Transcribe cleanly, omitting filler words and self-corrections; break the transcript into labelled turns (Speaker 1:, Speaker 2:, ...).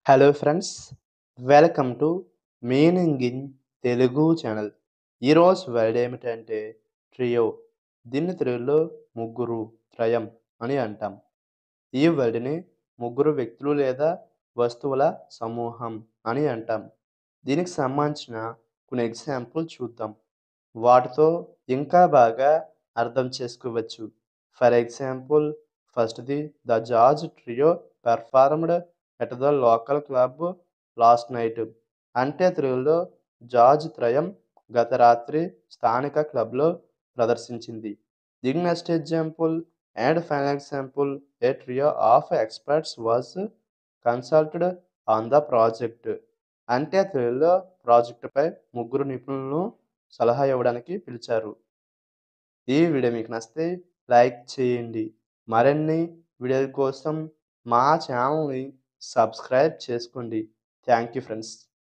Speaker 1: Hello friends, welcome to meaning in Telugu channel. ఈరోజు word ఏమిటంటే trio. దీన్ని తెలుగులో ముగ్గురు, త్రయం అని అంటాం. ఈ వర్డ్ని ముగ్గురు వ్యక్తులు లేదా వస్తువుల సమూహం అని అంటాం. దీనికి సంబంధించిన కొన్ని ఎగ్జాంపుల్ చూద్దాం. వాటితో ఇంకా బాగా అర్థం చేసుకోవచ్చు. ఫర్ ఎగ్జాంపుల్, ఫస్ట్‌ది the George trio performed at the local club last night. అంటే తెలుగులో జార్జ్ త్రయం గత రాత్రి స్థానిక క్లబ్‌లో ప్రదర్శించింది. The next example and final example, A trio of experts was consulted on the project. అంటే తెలుగులో ప్రాజెక్టుపై ముగ్గురు నిపుణులను సలహా ఇవ్వడానికి పిలిచారు. ఈ వీడియో మీకు నచ్చితే లైక్ చేయండి. మరిన్ని వీడియోల కోసం మా ఛానల్‌ని సబ్స్క్రైబ్ చేసుకోండి. Thank you friends.